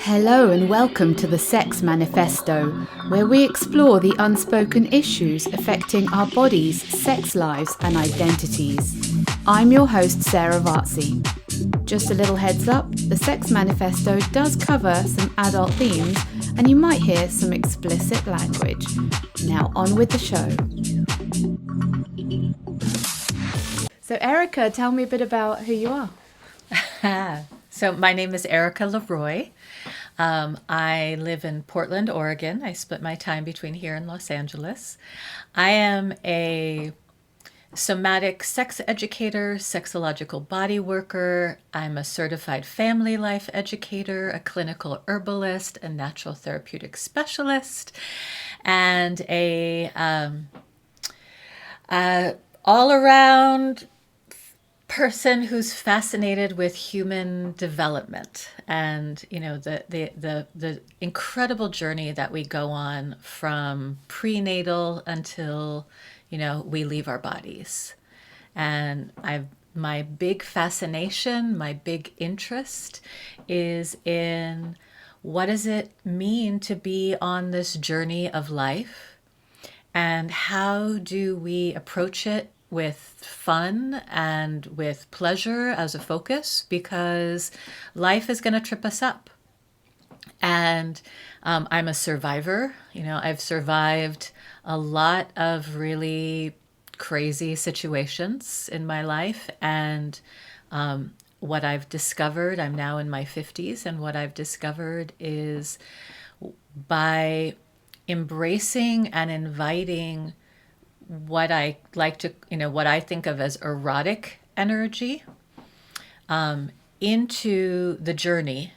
Hello and welcome to the Sex Manifesto, where we explore the unspoken issues affecting our bodies, sex lives and identities. I'm your host, Sarah Vaci. Just a little heads up, the Sex Manifesto does cover some adult themes and you might hear some explicit language. Now on with the show. So Erica, tell me a bit about who you are. So my name is Erica Leroye. I live in Portland, Oregon. I split my time between here and Los Angeles. I am a somatic sex educator, sexological body worker. I'm a certified family life educator, a clinical herbalist, a natural therapeutic specialist, and a all-around person who's fascinated with human development and the incredible journey that we go on from prenatal until we leave our bodies. And my big fascination, my big interest is in what does it mean to be on this journey of life, and how do we approach it with fun and with pleasure as a focus, because life is going to trip us up. And I'm a survivor. I've survived a lot of really crazy situations in my life. And what I've discovered, I'm now in my 50s, and what I've discovered is by embracing and inviting what I like to, what I think of as erotic energy into the journey,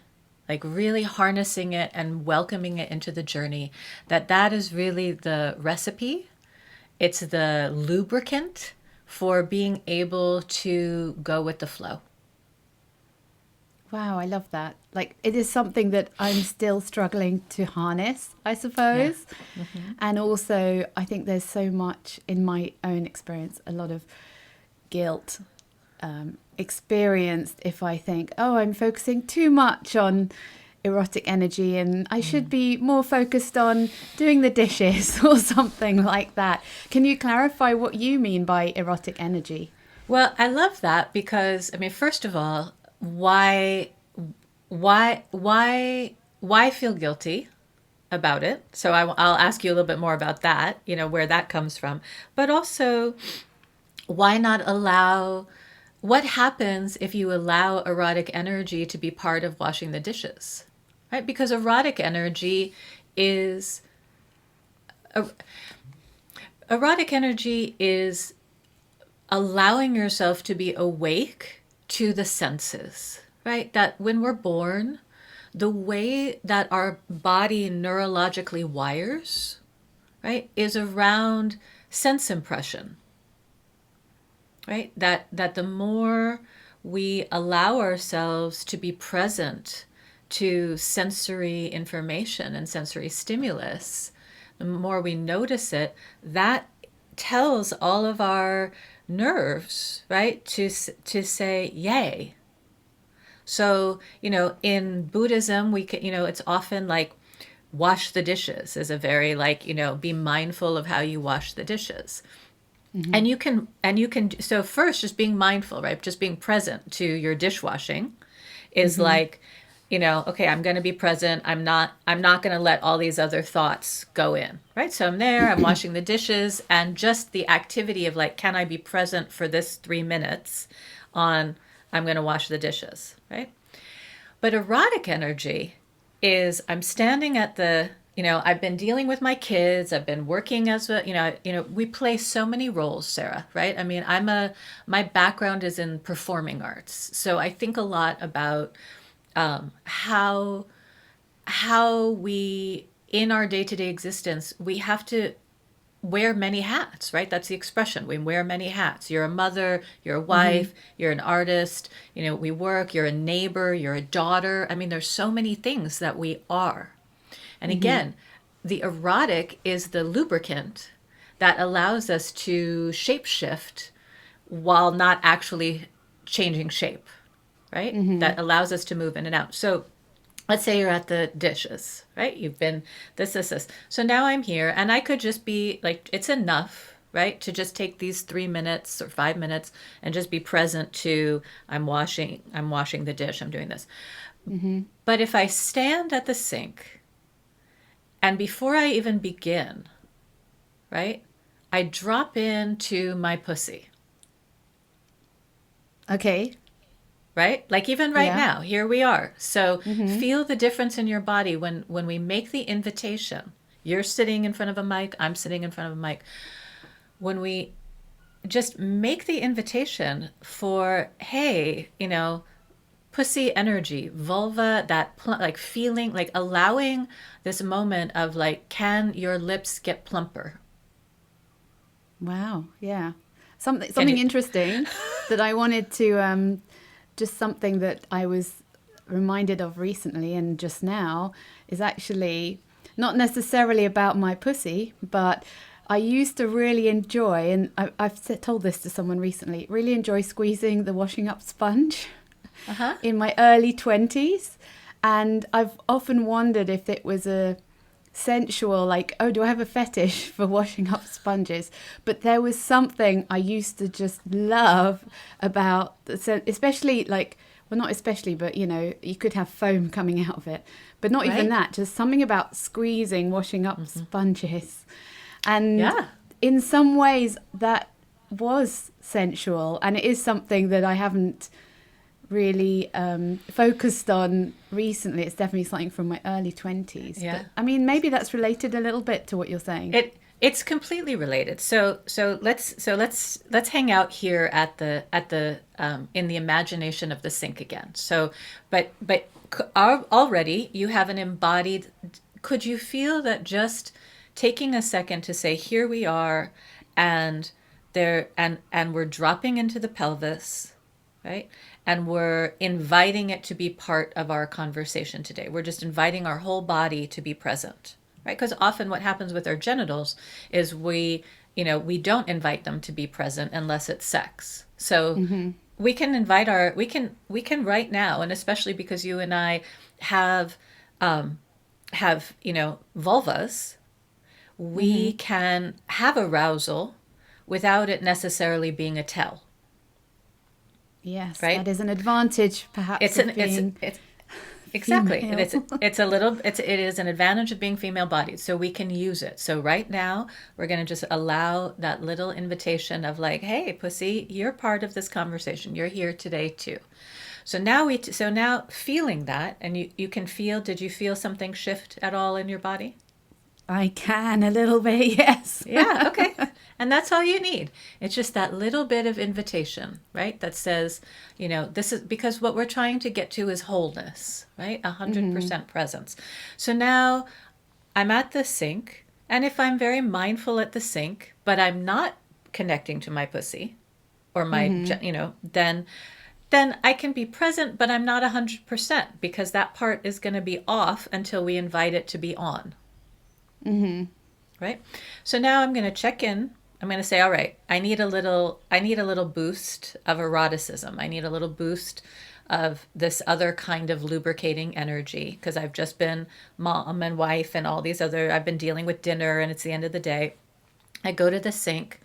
like really harnessing it and welcoming it into the journey, that is really the recipe. It's the lubricant for being able to go with the flow. Wow, I love that. Like, it is something that I'm still struggling to harness, I suppose. Yeah. Mm-hmm. And also, I think there's so much in my own experience, a lot of guilt experienced if I think, oh, I'm focusing too much on erotic energy and I should be more focused on doing the dishes or something like that. Can you clarify what you mean by erotic energy? Well, I love that because, first of all, why feel guilty about it? So I'll ask you a little bit more about that, where that comes from. But also, why not allow, what happens if you allow erotic energy to be part of washing the dishes, right? Because erotic energy is allowing yourself to be awake to the senses, right? That when we're born, the way that our body neurologically wires, right, is around sense impression, right? That the more we allow ourselves to be present to sensory information and sensory stimulus, the more we notice it, that tells all of our nerves, right, to say yay. So, in Buddhism, we can, it's often like wash the dishes is a very be mindful of how you wash the dishes. Mm-hmm. And you can, so first just being mindful, right? Just being present to your dishwashing is okay, I'm going to be present. I'm not going to let all these other thoughts go in, right? So I'm there, I'm washing the dishes, and just the activity of can I be present for this 3 minutes on, I'm going to wash the dishes, right? But erotic energy is, I'm standing at the, I've been dealing with my kids. I've been working as a, we play so many roles, Sarah, right? My background is in performing arts. So I think a lot about how we, in our day-to-day existence, we have to wear many hats, right? That's the expression. We wear many hats. You're a mother, you're a wife, you're an artist, we work, you're a neighbor, you're a daughter. There's so many things that we are. And again, the erotic is the lubricant that allows us to shapeshift while not actually changing shape, right? That allows us to move in and out. So let's say you're at the dishes, right? You've been this. So now I'm here, and I could just be like, it's enough, right? To just take these 3 minutes or 5 minutes and just be present to, I'm washing the dish, I'm doing this. Mm-hmm. But if I stand at the sink, and before I even begin, right, I drop into my pussy. Okay. Right? Like even right Yeah. now, here we are. So Mm-hmm. feel the difference in your body when we make the invitation. You're sitting in front of a mic, I'm sitting in front of a mic. When we just make the invitation for, hey, pussy energy, vulva, that like feeling, like allowing this moment of like, can your lips get plumper? Wow. Yeah. Something Can something you? interesting that I wanted to just something that I was reminded of recently and just now is actually not necessarily about my pussy, but I used to really enjoy, and told this to someone recently, really enjoy squeezing the washing up sponge Uh-huh. in my early 20s. And I've often wondered if it was a sensual, like, oh, do I have a fetish for washing up sponges? But there was something I used to just love about, especially like, well, not especially, but you could have foam coming out of it. But not even Right? that, just something about squeezing, washing up sponges. And Yeah. in some ways, that was sensual. And it is something that I haven't really focused on recently. It's definitely something from my early 20s. Yeah. But I mean, maybe that's related a little bit to what you're saying. It's completely related. So let's hang out here at the in the imagination of the sink again. So, but already you have an embodied. Could you feel that just taking a second to say, here we are, and there and we're dropping into the pelvis, right? And we're inviting it to be part of our conversation today. We're just inviting our whole body to be present, right? Because often what happens with our genitals is we don't invite them to be present unless it's sex. So we can invite we can right now, and especially because you and I have vulvas, we can have arousal without it necessarily being a tell, Yes, right? that is an advantage, perhaps, It's of an being it's exactly. female. It is an advantage of being female bodied, so we can use it. So right now we're going to just allow that little invitation of like, hey, pussy, you're part of this conversation. You're here today too. So now feeling that, and you can feel. Did you feel something shift at all in your body? I can a little bit, yes. Yeah, okay. And that's all you need. It's just that little bit of invitation, right? That says, this is because what we're trying to get to is wholeness, right? 100% presence. So now I'm at the sink, and if I'm very mindful at the sink, but I'm not connecting to my pussy or then I can be present, but I'm not 100% because that part is going to be off until we invite it to be on. Right? So now I'm going to check in. I'm going to say, all right, I need a little boost of eroticism. I need a little boost of this other kind of lubricating energy because I've just been mom and wife and all these other, I've been dealing with dinner and it's the end of the day. I go to the sink.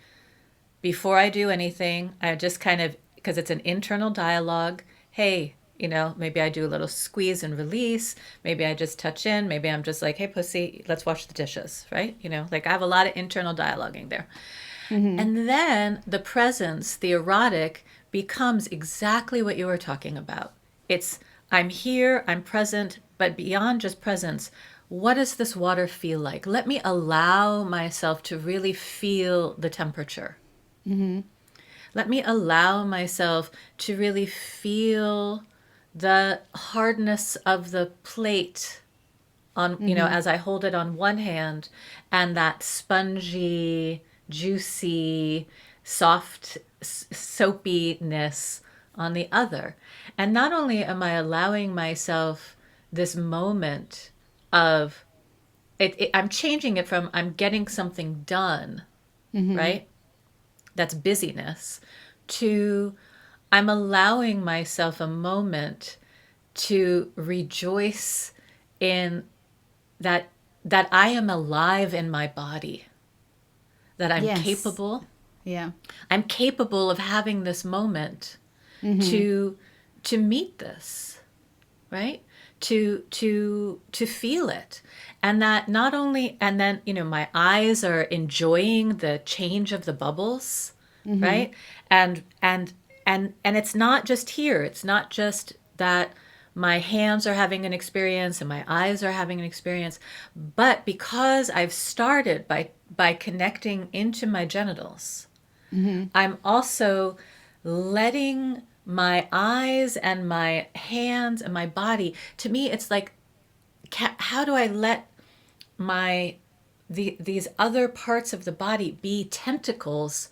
Before I do anything, I just kind of, because it's an internal dialogue, hey, maybe I do a little squeeze and release. Maybe I just touch in. Maybe I'm just like, hey, pussy, let's wash the dishes, right? Like I have a lot of internal dialoguing there. And then the presence, the erotic, becomes exactly what you were talking about. It's, I'm here, I'm present, but beyond just presence, what does this water feel like? Let me allow myself to really feel the temperature. Let me allow myself to really feel the hardness of the plate on, as I hold it on one hand, and that spongy, juicy, soft soapiness on the other. And not only am I allowing myself this moment of I'm changing it from I'm getting something done, right? That's busyness, to I'm allowing myself a moment to rejoice in that I am alive in my body, that Yes. Yeah. I'm capable of having this moment to meet this, right? To feel it. And that not only, and then, my eyes are enjoying the change of the bubbles, right? And it's not just here. It's not just that my hands are having an experience and my eyes are having an experience, but because I've started by connecting into my genitals, I'm also letting my eyes and my hands and my body, to me it's like, how do I let these other parts of the body be tentacles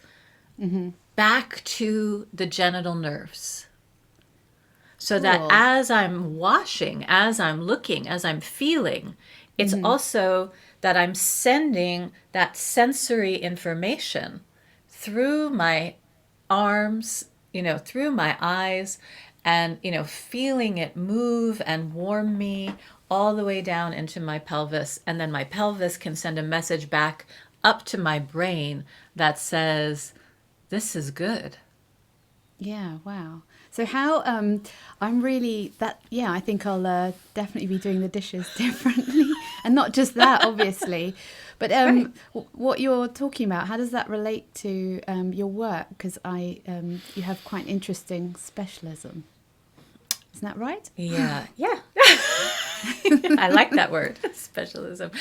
back to the genital nerves, so that Cool. as I'm washing, as I'm looking, as I'm feeling, it's also that I'm sending that sensory information through my arms, through my eyes, and, feeling it move and warm me all the way down into my pelvis. And then my pelvis can send a message back up to my brain that says, this is good. Yeah, wow. So how I'm really that yeah, I think I'll definitely be doing the dishes differently. And not just that, obviously. But Right. what you're talking about, how does that relate to your work? Because you have quite an interesting specialism. Isn't that right? Yeah. Yeah. I like that word, specialism.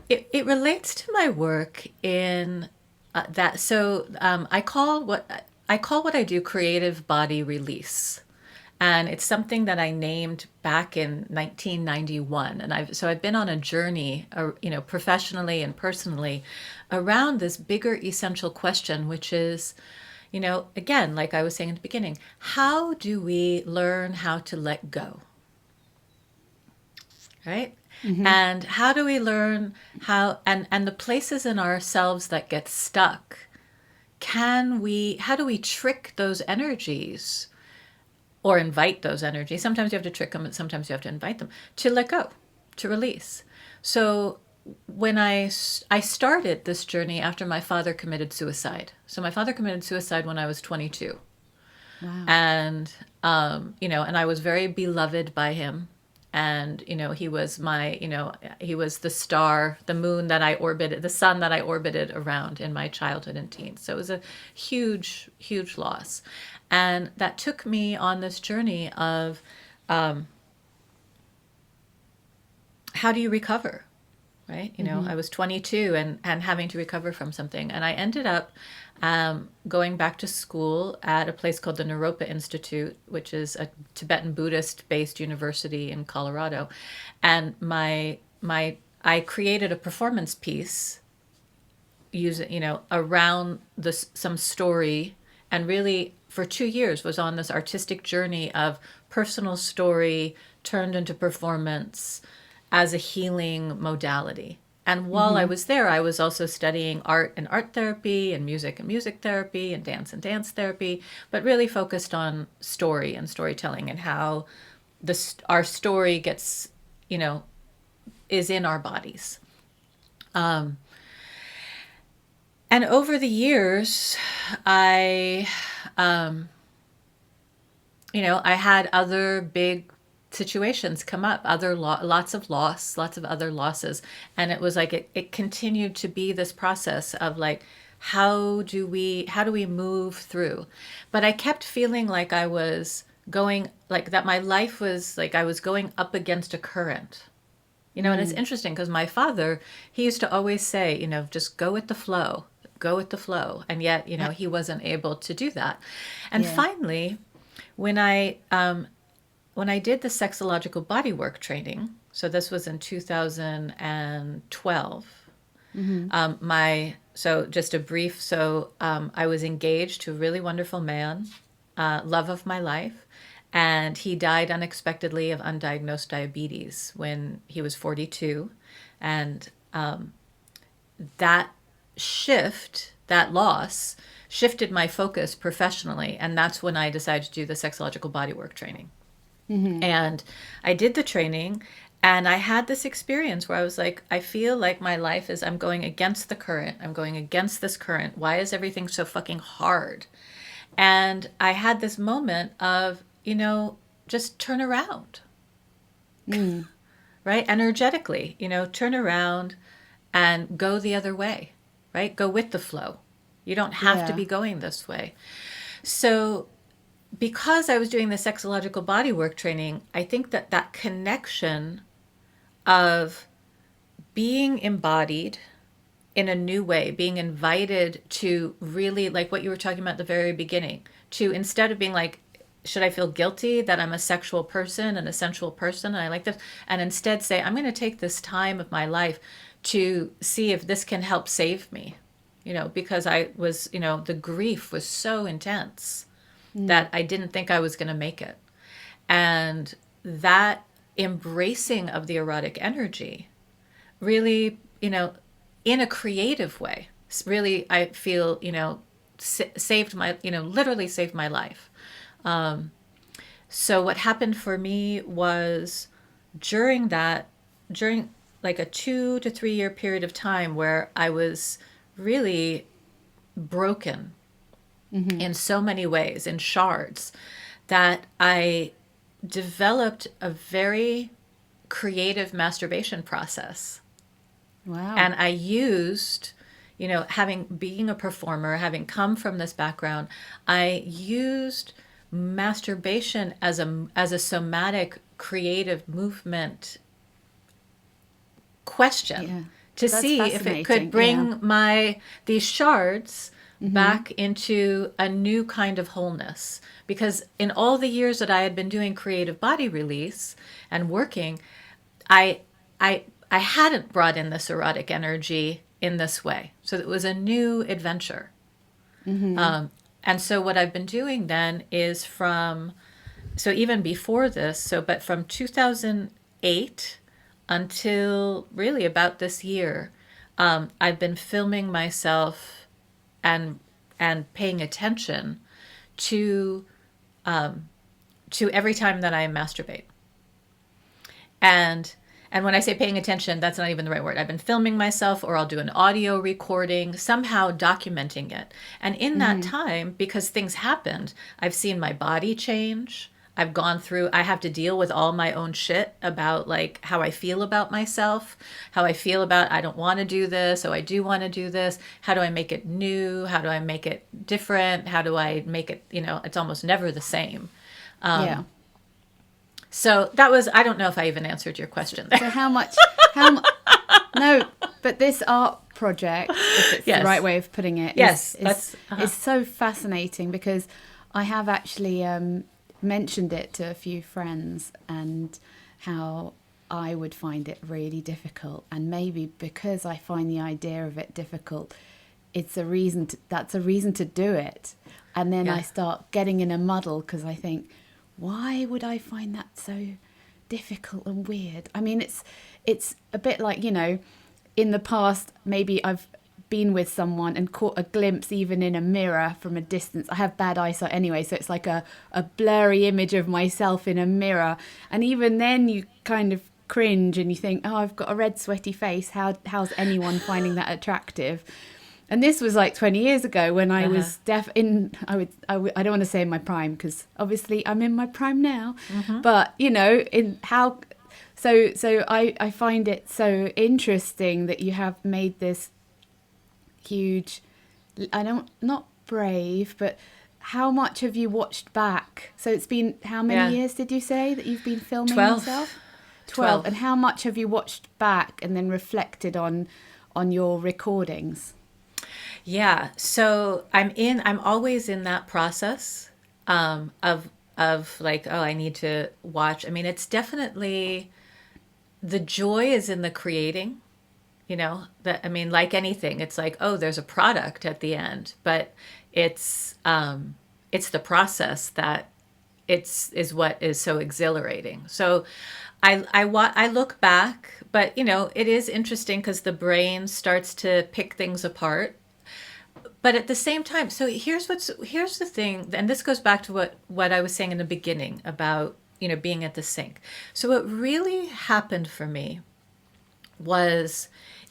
It relates to my work in that. So I call what I do creative body release, and it's something that I named back in 1991. And I've been on a journey, professionally and personally, around this bigger essential question, which is, again, like I was saying at the beginning, how do we learn how to let go? Right? And how do we learn and the places in ourselves that get stuck, how do we trick those energies or invite those energies? Sometimes you have to trick them and sometimes you have to invite them to let go, to release. So when I started this journey after my father committed suicide. So my father committed suicide when I was 22. Wow. And and I was very beloved by him. And he was he was the star, the moon that I orbited, the sun that I orbited around in my childhood and teens. So it was a huge, huge loss. And that took me on this journey of how do you recover? Right? I was 22 and having to recover from something. And I ended up going back to school at a place called the Naropa Institute, which is a Tibetan Buddhist-based university in Colorado. And I created a performance piece around some story, and really for 2 years was on this artistic journey of personal story turned into performance as a healing modality. And while I was there, I was also studying art and art therapy and music therapy and dance therapy, but really focused on story and storytelling and how our story gets, is in our bodies. And over the years, I had other big situations come up, lots of other losses. And it was like, it continued to be this process of like, how do we move through? But I kept feeling like I was going, like that my life was like I was going up against a current. And it's interesting because my father, he used to always say, just go with the flow, go with the flow. And yet, he wasn't able to do that. And Yeah. finally, when I did the Sexological Bodywork training, so this was in 2012, so just a brief, I was engaged to a really wonderful man, love of my life, and he died unexpectedly of undiagnosed diabetes when he was 42. And that that loss, shifted my focus professionally, and that's when I decided to do the Sexological Bodywork training. And I did the training, And I had this experience where I was like, I feel like my life is, I'm going against the current. I'm going against this current. Why is everything so fucking hard? And I had this moment of, just turn around, right? Energetically, turn around and go the other way, right? Go with the flow. You don't have to be going this way. So because I was doing the sexological bodywork training, I think that connection of being embodied in a new way, being invited to really, like what you were talking about at the very beginning, to instead of being like, should I feel guilty that I'm a sexual person and a sensual person and I like this, and instead say, I'm going to take this time of my life to see if this can help save me, because I was, the grief was so intense that I didn't think I was going to make it. And that embracing of the erotic energy really, in a creative way, really, I feel, saved my, literally saved my life. So what happened for me was during like a 2 to 3 year period of time where I was really broken in so many ways, in shards, that I developed a very creative masturbation process. Wow. And I used, being a performer, having come from this background, I used masturbation as a somatic creative movement question to see if it could bring these shards back into a new kind of wholeness. Because in all the years that I had been doing creative body release and working, I hadn't brought in this erotic energy in this way. So it was a new adventure. And so what I've been doing then is so even before this, but from 2008 until really about this year, I've been filming myself and paying attention to every time that I masturbate. And when I say paying attention, that's not even the right word. I've been filming myself, or I'll do an audio recording, somehow documenting it. And in that time, because things happened, I've seen my body change. I've gone through, I have to deal with all my own shit about like how I feel about myself, how I feel about, I don't want to do this, so I do want to do this. How do I make it new? How do I make it different? How do I make it, it's almost never the same. So that was, I don't know if I even answered your question there. So no, but this art project, if it's the right way of putting it, is so fascinating, because I have actually mentioned it to a few friends and how I would find it really difficult. And maybe because I find the idea of it difficult, that's a reason to do it. And then I start getting in a muddle because I think, why would I find that so difficult and weird? I mean, it's a bit like, in the past, maybe I've been with someone and caught a glimpse even in a mirror from a distance. I have bad eyesight anyway, so it's like a blurry image of myself in a mirror. And even then you kind of cringe and you think, oh, I've got a red sweaty face. How's anyone finding that attractive? And this was like 20 years ago when I was I don't want to say in my prime, because obviously I'm in my prime now. But, so I find it so interesting that you have made this huge, not brave, but how much have you watched back? So it's been, how many years did you say that you've been filming 12. yourself? 12. And how much have you watched back and then reflected on your recordings? Yeah. So I'm always in that process of like, oh, I need to watch. I mean, it's definitely, the joy is in the creating, like anything, it's like, oh, there's a product at the end, but it's the process that is what is so exhilarating. So I look back, but it is interesting because the brain starts to pick things apart. But at the same time, so here's the thing, and this goes back to what I was saying in the beginning about being at the sink. So what really happened for me was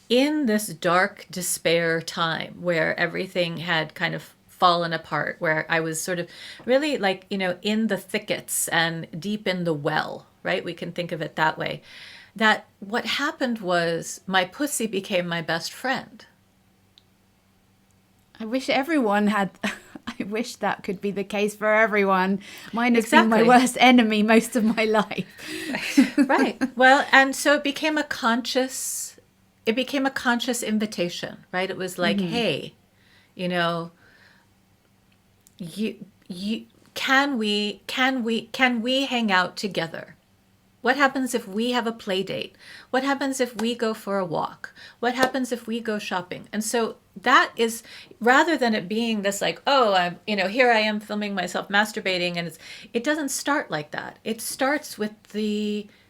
in this dark despair time where everything had kind of fallen apart, where I was sort of really like, in the thickets and deep in the well, right? We can think of it that way. That what happened was my pussy became my best friend. I wish everyone had. I wish that could be the case for everyone. Mine has been my worst enemy most of my life. Right. Well, and so it became a conscious invitation, right? It was like, hey, you can we hang out together? What happens if we have a play date? What happens if we go for a walk? What happens if we go shopping? And so that is, rather than it being this like, oh, I'm, here I am filming myself masturbating, and it doesn't start like that. It starts with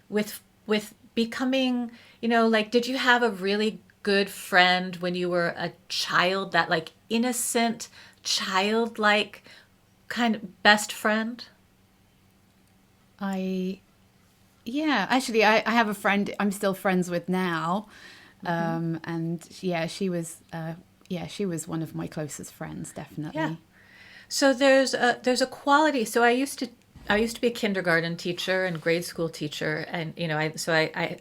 with becoming, like, did you have a really good friend when you were a child, that like innocent, childlike kind of best friend? Yeah, actually, I have a friend I'm still friends with now, and she was one of my closest friends, definitely. Yeah. So there's a quality. So I used to be a kindergarten teacher and grade school teacher, and I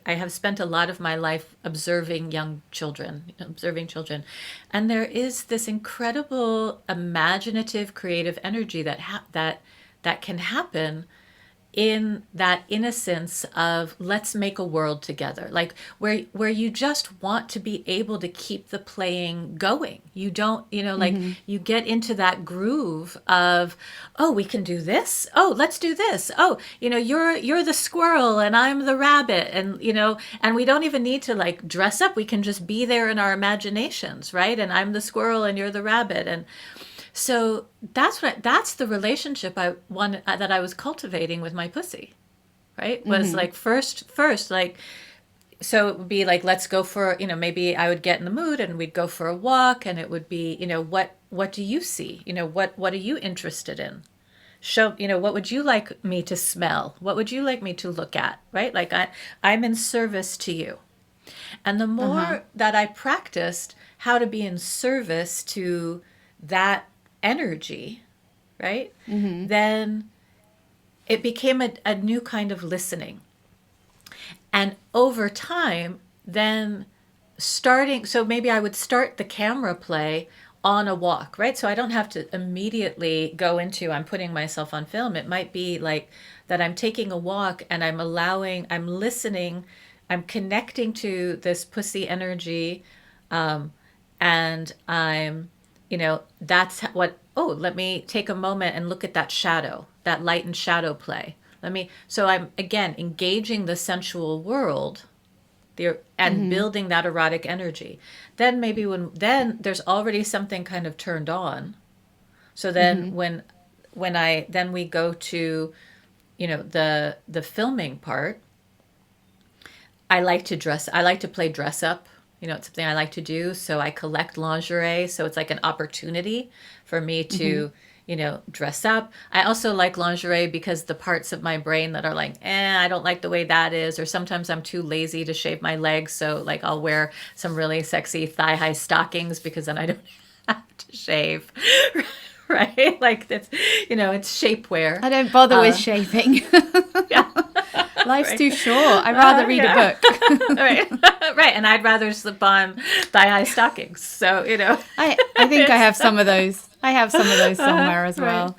have spent a lot of my life observing young children, and there is this incredible imaginative, creative energy that can happen in that innocence of let's make a world together, like where you just want to be able to keep the playing going. You don't, like you get into that groove of, oh, we can do this. Oh, let's do this. Oh, you're the squirrel and I'm the rabbit, and and we don't even need to like dress up. We can just be there in our imaginations, right? And I'm the squirrel and you're the rabbit, and so that's the relationship that I was cultivating with my pussy, right? Was like first, like, so it would be like, let's go for, maybe I would get in the mood and we'd go for a walk, and it would be, what do you see? What are you interested in? Show, what would you like me to smell? What would you like me to look at? Right? Like I'm in service to you. And the more that I practiced how to be in service to that energy, right? Then it became a new kind of listening. And over time, then so maybe I would start the camera play on a walk, right? So I don't have to immediately go into, I'm putting myself on film. It might be like that I'm taking a walk and I'm listening, I'm connecting to this pussy energy, and I'm, that's what, let me take a moment and look at that shadow, that light and shadow play. So I'm, again, engaging the sensual world and building that erotic energy. Then maybe then there's already something kind of turned on. So then when we go to, the filming part, I like to play dress up. It's something I like to do. So I collect lingerie. So it's like an opportunity for me to, dress up. I also like lingerie because the parts of my brain that are like, I don't like the way that is. Or sometimes I'm too lazy to shave my legs. So like I'll wear some really sexy thigh-high stockings because then I don't have to shave. Right? Like it's, it's shapewear. I don't bother with shaving. Yeah. Life's too short. I'd rather read a book. Right. Right. And I'd rather slip on thigh-high stockings. So, I think I have some of those. I have some of those somewhere as well. Right.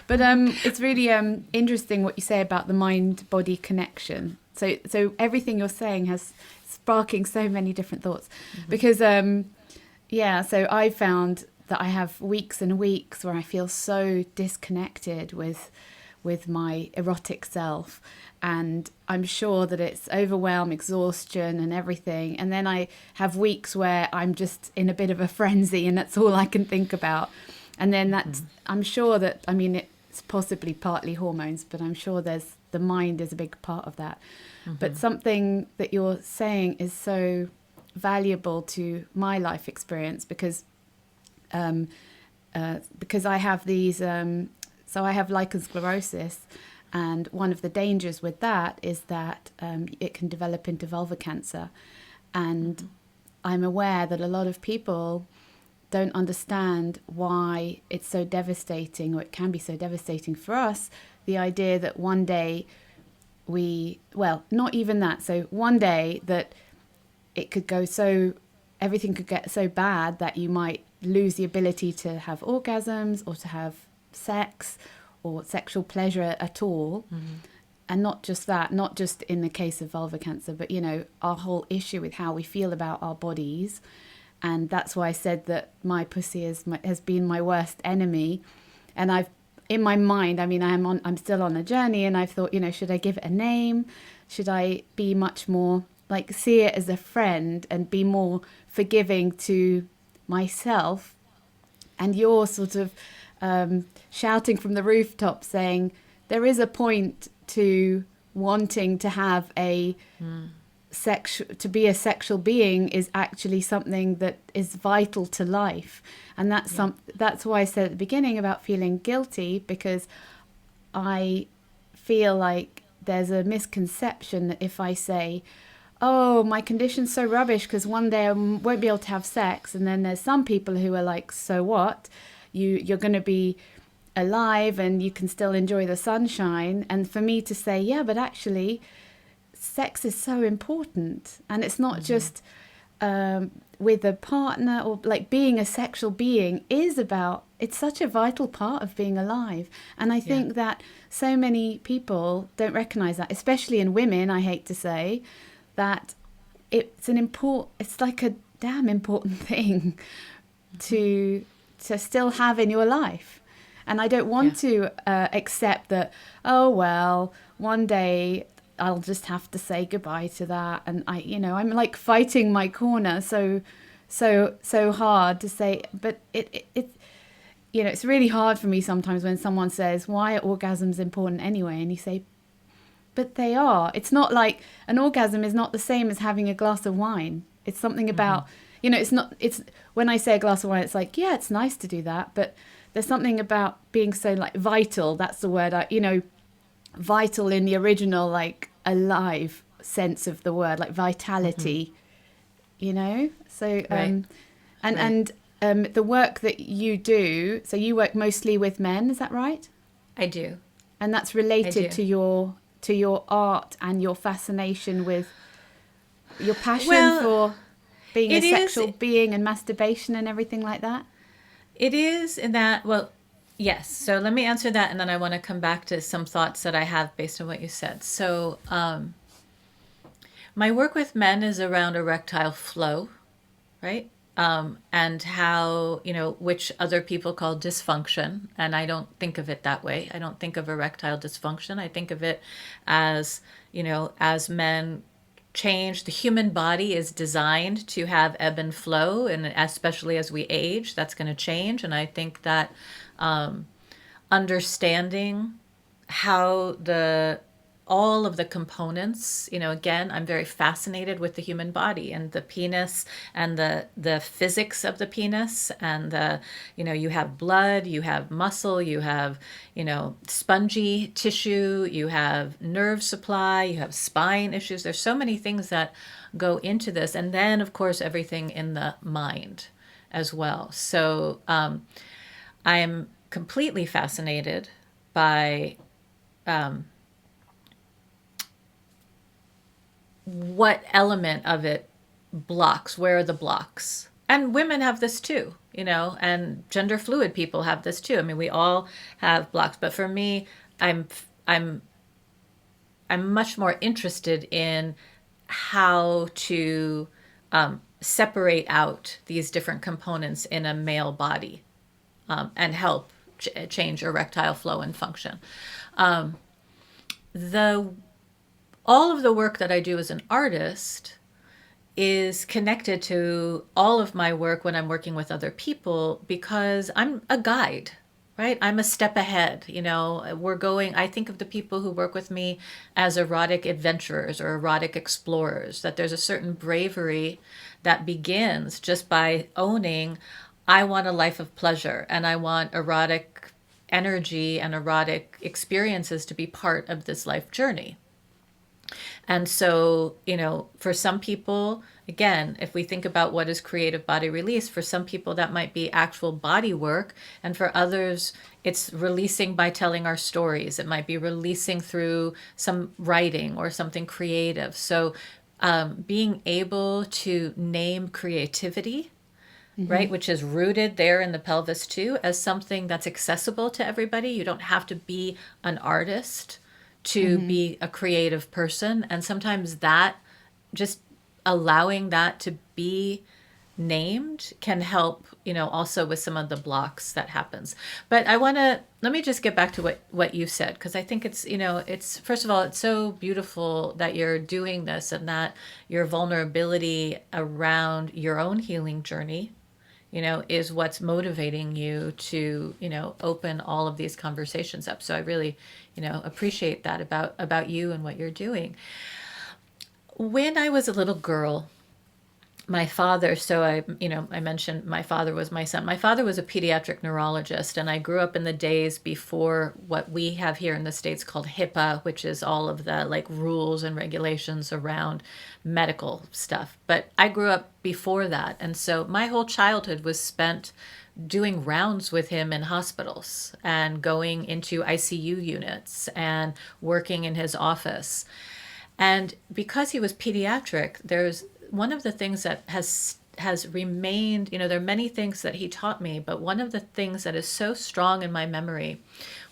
But it's really interesting what you say about the mind-body connection. So everything you're saying has sparking so many different thoughts. Because, so I found that I have weeks and weeks where I feel so disconnected with my erotic self, and I'm sure that it's overwhelm, exhaustion and everything, and then I have weeks where I'm just in a bit of a frenzy and that's all I can think about, and then I'm sure that, it's possibly partly hormones, but I'm sure the mind is a big part of that. But something that you're saying is so valuable to my life experience, because I have these, so I have lichen sclerosis, And one of the dangers with that is that it can develop into vulva cancer. And I'm aware that a lot of people don't understand why it's so devastating, or it can be so devastating for us, the idea that one day not even that. So one day that it could go everything could get so bad that you might lose the ability to have orgasms or to have sex or sexual pleasure at all. And not just that, not just in the case of vulva cancer, but, our whole issue with how we feel about our bodies. And that's why I said that my pussy has been my worst enemy. And in my mind, I'm still on a journey, and I've thought, should I give it a name? Should I be much more see it as a friend and be more forgiving to myself? And you're sort of shouting from the rooftop saying there is a point to wanting to have to be a sexual being is actually something that is vital to life. And that's why I said at the beginning about feeling guilty, because I feel like there's a misconception that if I say, oh, my condition's so rubbish because one day I won't be able to have sex, and then there's some people who are like, so what? You're going to be alive and you can still enjoy the sunshine. And for me to say, yeah, but actually sex is so important, and it's not just with a partner, or being a sexual being it's such a vital part of being alive. And I think that so many people don't recognize that, especially in women. I hate to say that it's like a damn important thing to still have in your life. And I don't want to accept that, oh, well, one day I'll just have to say goodbye to that. And I'm like fighting my corner so hard to say, but it's really hard for me sometimes when someone says, why are orgasms important anyway? And you say, but they are. It's not like an orgasm is not the same as having a glass of wine. It's something about, it's when I say a glass of wine, it's like, yeah, it's nice to do that. But there's something about being so vital. That's the word, vital in the original, alive sense of the word, vitality, So, Right. and the work that you do, so you work mostly with men, is that right? I do. And that's related to your art and your fascination with your passion for being a sexual being and masturbation and everything like that? It is in that, yes. So let me answer that, and then I want to come back to some thoughts that I have based on what you said. So my work with men is around erectile flow, right? And how, which other people call dysfunction. And I don't think of it that way. I don't think of erectile dysfunction. I think of it as, as men change, the human body is designed to have ebb and flow. And especially as we age, that's going to change. And I think that understanding how all of the components, again, I'm very fascinated with the human body and the penis and the physics of the penis, and you have blood, you have muscle, you have, spongy tissue, you have nerve supply, you have spine issues. There's so many things that go into this. And then, of course, everything in the mind as well. So I'm completely fascinated by what element of it blocks, where are the blocks? And women have this too, and gender fluid people have this too. I mean, we all have blocks, but for me, I'm much more interested in how to separate out these different components in a male body and help change erectile flow and function. All of the work that I do as an artist is connected to all of my work when I'm working with other people, because I'm a guide, right? I'm a step ahead. I think of the people who work with me as erotic adventurers or erotic explorers, that there's a certain bravery that begins just by owning, I want a life of pleasure and I want erotic energy and erotic experiences to be part of this life journey. And so, for some people, again, if we think about what is creative body release, for some people that might be actual body work. And for others, it's releasing by telling our stories. It might be releasing through some writing or something creative. So being able to name creativity, right, which is rooted there in the pelvis too, as something that's accessible to everybody. You don't have to be an artist to be a creative person. And sometimes that, just allowing that to be named, can help, also with some of the blocks that happens. But let me just get back to what you said, because I think it's first of all, it's so beautiful that you're doing this, and that your vulnerability around your own healing journey, is what's motivating you to, open all of these conversations up. So I really, appreciate that about you and what you're doing. When I was a little girl, my father, I mentioned my father was my son. My father was a pediatric neurologist, and I grew up in the days before what we have here in the States called HIPAA, which is all of the rules and regulations around medical stuff. But I grew up before that. And so my whole childhood was spent doing rounds with him in hospitals and going into ICU units and working in his office. And because he was pediatric, there's one of the things that has remained, there are many things that he taught me, but one of the things that is so strong in my memory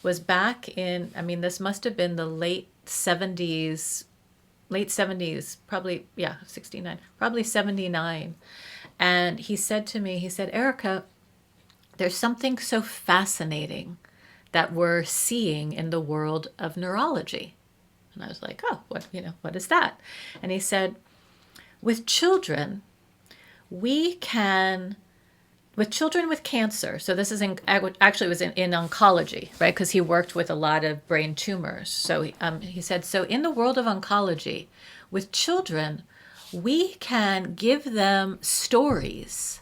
was back in, this must have been the late 70s, probably, 69, probably 79. And he said to me, Erica, there's something so fascinating that we're seeing in the world of neurology. And I was like, oh, what is that? And he said, with children with cancer, so this is actually was in oncology, right? Because he worked with a lot of brain tumors. So he said, so in the world of oncology, with children, we can give them stories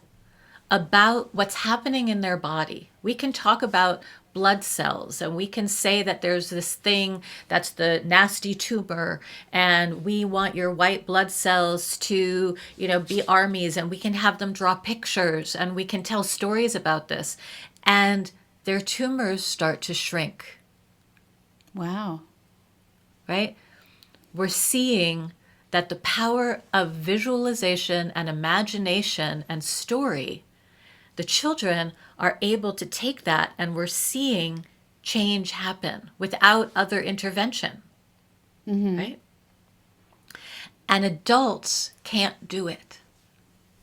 about what's happening in their body. We can talk about blood cells, and we can say that there's this thing that's the nasty tumor, and we want your white blood cells to, be armies, and we can have them draw pictures, and we can tell stories about this, and their tumors start to shrink. Wow. Right? We're seeing that the power of visualization and imagination and story, the children are able to take that, and we're seeing change happen without other intervention, right? And adults can't do it.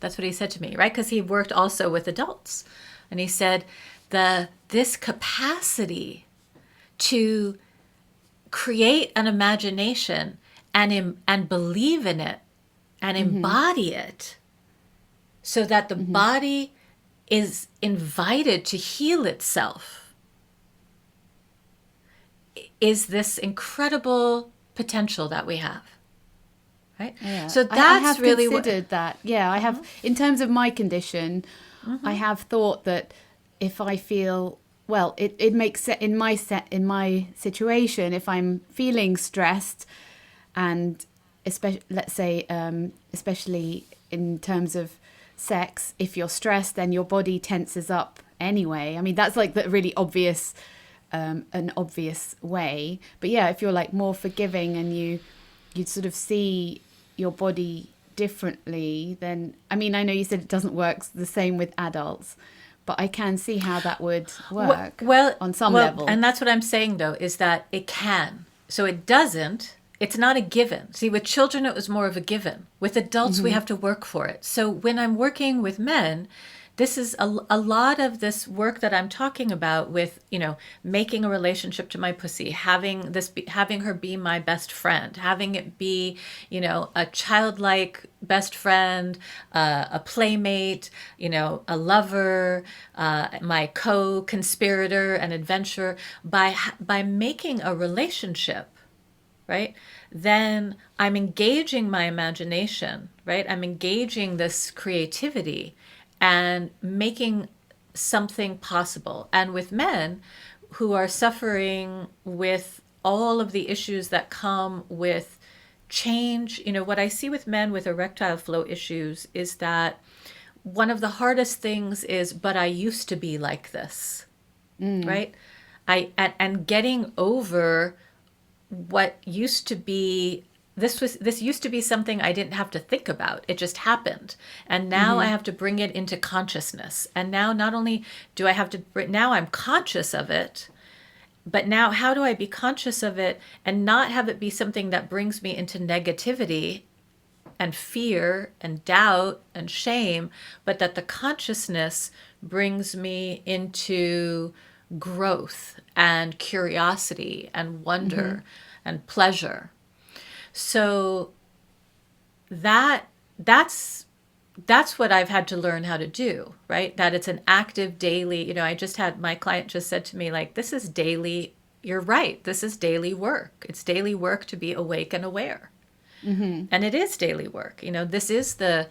That's what he said to me, right? Because he worked also with adults. And he said this capacity to create an imagination and believe in it and embody it, so that the body is invited to heal itself, is this incredible potential that we have, right? Yeah. So that's I have really considered that. Yeah, I have. In terms of my condition, I have thought that if I feel it makes sense in my situation. If I'm feeling stressed, and especially, let's say, especially in terms of sex, if you're stressed, then your body tenses up anyway. That's the really obvious, an obvious way. But yeah, if you're more forgiving and you sort of see your body differently, then I know you said it doesn't work the same with adults, but I can see how that would work on some level. And that's what I'm saying, though, is that it can. So it doesn't. It's not a given. See, with children, it was more of a given. With adults, we have to work for it. So when I'm working with men, this is a lot of this work that I'm talking about with, making a relationship to my pussy, having her be my best friend, having it be, a childlike best friend, a playmate, a lover, my co-conspirator and adventurer. By making a relationship, right, then I'm engaging my imagination, right? I'm engaging this creativity and making something possible. And with men, who are suffering with all of the issues that come with change. What I see with men with erectile flow issues is that one of the hardest things is, but I used to be like this, right? And getting over what used to be, this used to be something I didn't have to think about. It just happened. And now I have to bring it into consciousness. And now not only do I have to, now I'm conscious of it, but now how do I be conscious of it and not have it be something that brings me into negativity and fear and doubt and shame, but that the consciousness brings me into growth and curiosity and wonder and pleasure. So that's what I've had to learn how to do, right? That it's an active daily, I just had, my client just said to me, like, this is daily, you're right, this is daily work. It's daily work to be awake and aware. And it is daily work. This is that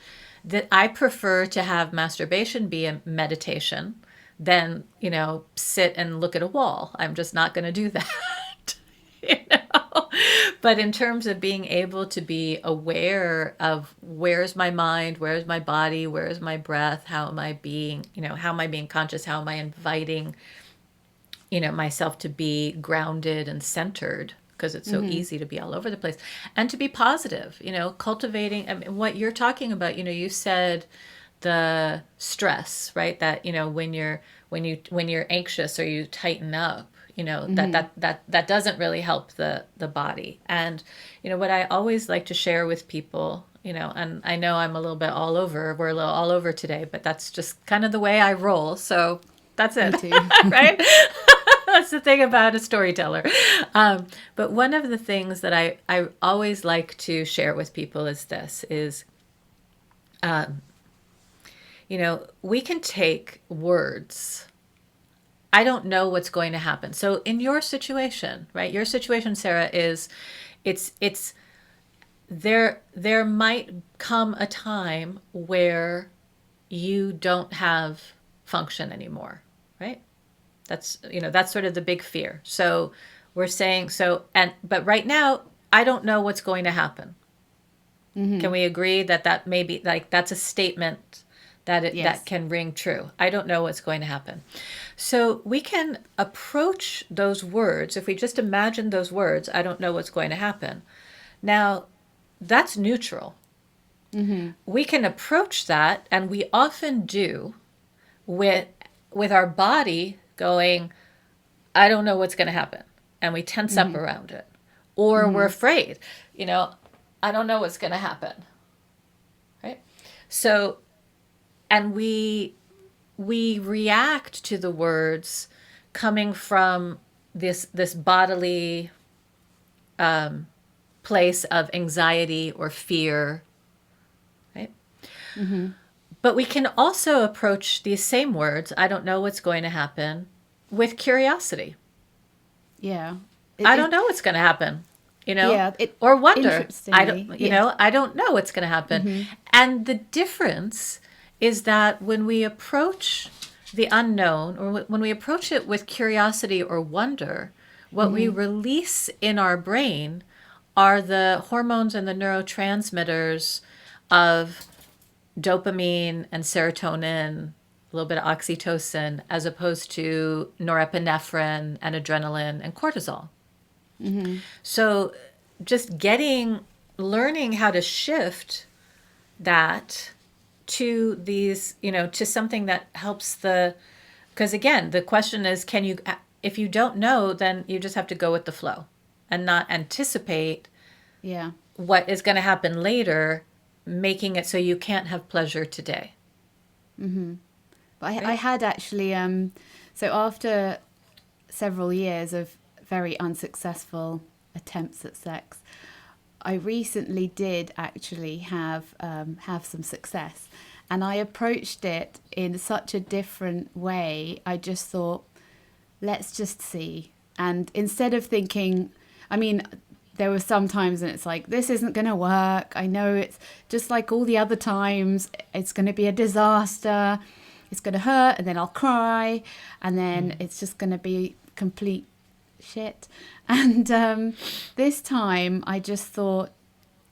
I prefer to have masturbation be a meditation than, sit and look at a wall. I'm just not going to do that. But in terms of being able to be aware of where's my mind, where's my body, where's my breath, how am I being, how am I being conscious, how am I inviting, myself to be grounded and centered, because it's so easy to be all over the place, and to be positive, cultivating, what you're talking about, you said the stress, right? That, when you're anxious or you tighten up, that doesn't really help the body. And, what I always like to share with people, and I know I'm a little bit all over, we're a little all over today, but that's just kind of the way I roll. So that's it. Me too. Right? That's the thing about a storyteller. But one of the things that I always like to share with people is this, we can take words. I don't know what's going to happen. So in your situation, right? Your situation, Sarah, is it's there might come a time where you don't have function anymore, right? That's sort of the big fear. So we're saying, but right now, I don't know what's going to happen. Can we agree that may be, like, that's a statement that can ring true? I don't know what's going to happen. So we can approach those words, if we just imagine those words, I don't know what's going to happen. Now, that's neutral. We can approach that, and we often do, with our body going, I don't know what's going to happen. And we tense up around it. Or we're afraid, I don't know what's going to happen. Right? So, and we react to the words coming from this bodily place of anxiety or fear. Right? But we can also approach these same words, I don't know what's going to happen, with curiosity. Yeah. I don't know what's going to happen, or wonder. I don't know what's going to happen. And the difference is that when we approach the unknown, or when we approach it with curiosity or wonder, what we release in our brain are the hormones and the neurotransmitters of dopamine and serotonin, a little bit of oxytocin, as opposed to norepinephrine and adrenaline and cortisol. So just learning how to shift that to these, to something that helps because again, the question is, if you don't know, then you just have to go with the flow and not anticipate what is going to happen later, making it so you can't have pleasure today. But I had actually, so after several years of very unsuccessful attempts at sex, I recently did actually have some success, and I approached it in such a different way. I just thought, let's just see. And instead of thinking, there were some times and it's like, this isn't going to work. I know it's just like all the other times. It's going to be a disaster. It's going to hurt, and then I'll cry, and then it's just going to be complete shit. And this time I just thought,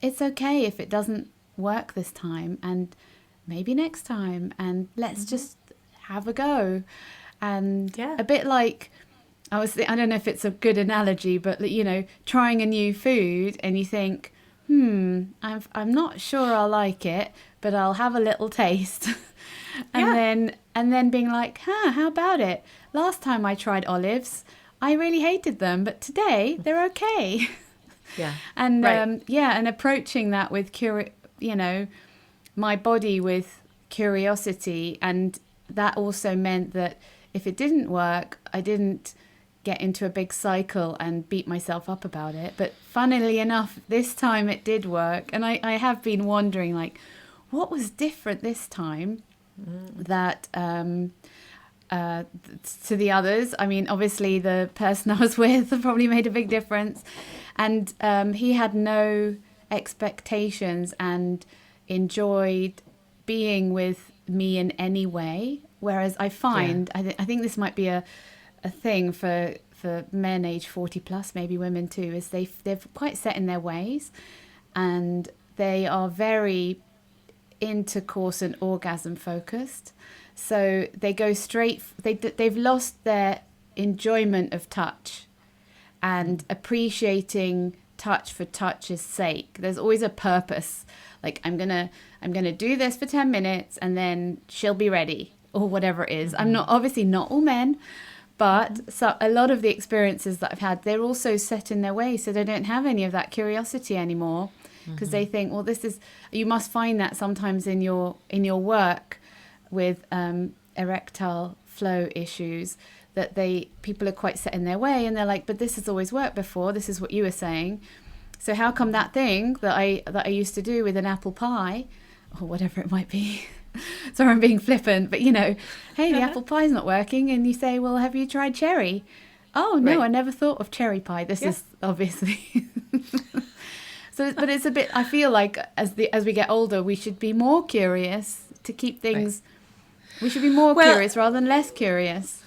it's okay if it doesn't work this time, and maybe next time, and let's just have a go. And a bit like, I don't know if it's a good analogy, but trying a new food and you think, I'm not sure I'll like it, but I'll have a little taste. And then being like, how about it? Last time I tried olives, I really hated them, but today they're okay. Yeah. And and approaching that with my body with curiosity. And that also meant that if it didn't work, I didn't get into a big cycle and beat myself up about it. But funnily enough, this time it did work. And I have been wondering, like, what was different this time that to the others? I mean, obviously the person I was with probably made a big difference. And he had no expectations and enjoyed being with me in any way. Whereas I find, I think this might be a thing for men age 40 plus, maybe women too, is they're quite set in their ways, and they are very intercourse and orgasm focused. So they go straight, they've lost their enjoyment of touch and appreciating touch for touch's sake. There's always a purpose. Like, I'm gonna do this for 10 minutes and then she'll be ready, or whatever it is. I'm not, obviously not all men, but so a lot of the experiences that I've had, they're also set in their way, so they don't have any of that curiosity anymore, because they think, well, this is, you must find that sometimes in your work with erectile flow issues, that people are quite set in their way, and they're like, but this has always worked before, this is what you were saying, so how come that thing that I used to do with an apple pie or whatever it might be, sorry, I'm being flippant, but hey, the apple pie's not working, and you say, well, have you tried cherry? Oh no, I never thought of cherry pie. This is obviously so, but it's a bit, I feel like as we get older, we should be more curious to keep things. We should be more curious rather than less curious.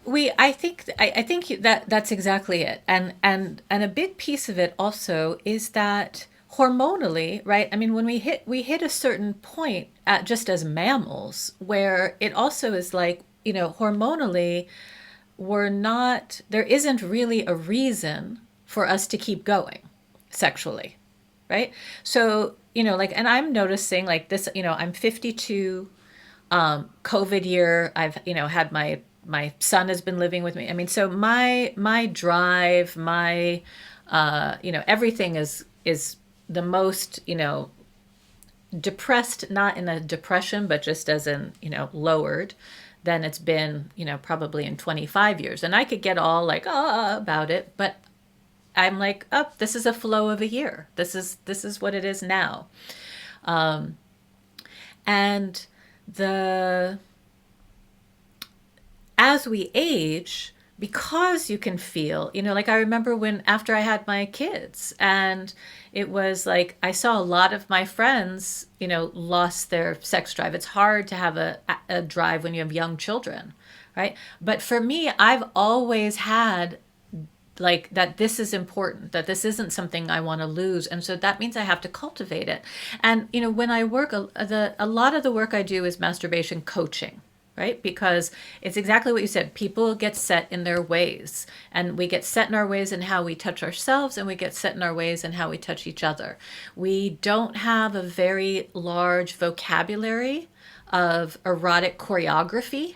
I think that's exactly it. And a big piece of it also is that hormonally, right? I mean, when we hit a certain point just as mammals, where it also is like, hormonally, there isn't really a reason for us to keep going sexually, right? So, and I'm noticing like this, I'm 52, COVID year, I've, had my son has been living with me. I mean, so my drive, everything is the most, depressed, not in a depression, but just as in, lowered than it's been, probably in 25 years. And I could get all like, about it, but I'm like, this is a flow of a year. This is what it is now. And as we age, because you can feel, like I remember after I had my kids, and it was like, I saw a lot of my friends, lost their sex drive. It's hard to have a drive when you have young children, right? But for me, I've always had like that this is important, that this isn't something I want to lose. And so that means I have to cultivate it. And, when I work, a lot of the work I do is masturbation coaching, right? Because it's exactly what you said. People get set in their ways, and we get set in our ways in how we touch ourselves, and we get set in our ways in how we touch each other. We don't have a very large vocabulary of erotic choreography.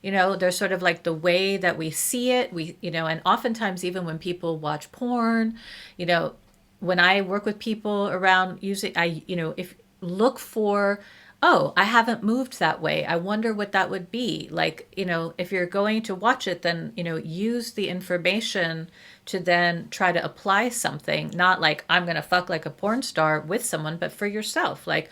There's sort of like the way that we see it. And oftentimes even when people watch porn, when I work with people around using, if look for, I haven't moved that way. I wonder what that would be. Like, if you're going to watch it, then, use the information to then try to apply something, not like I'm going to fuck like a porn star with someone, but for yourself. Like,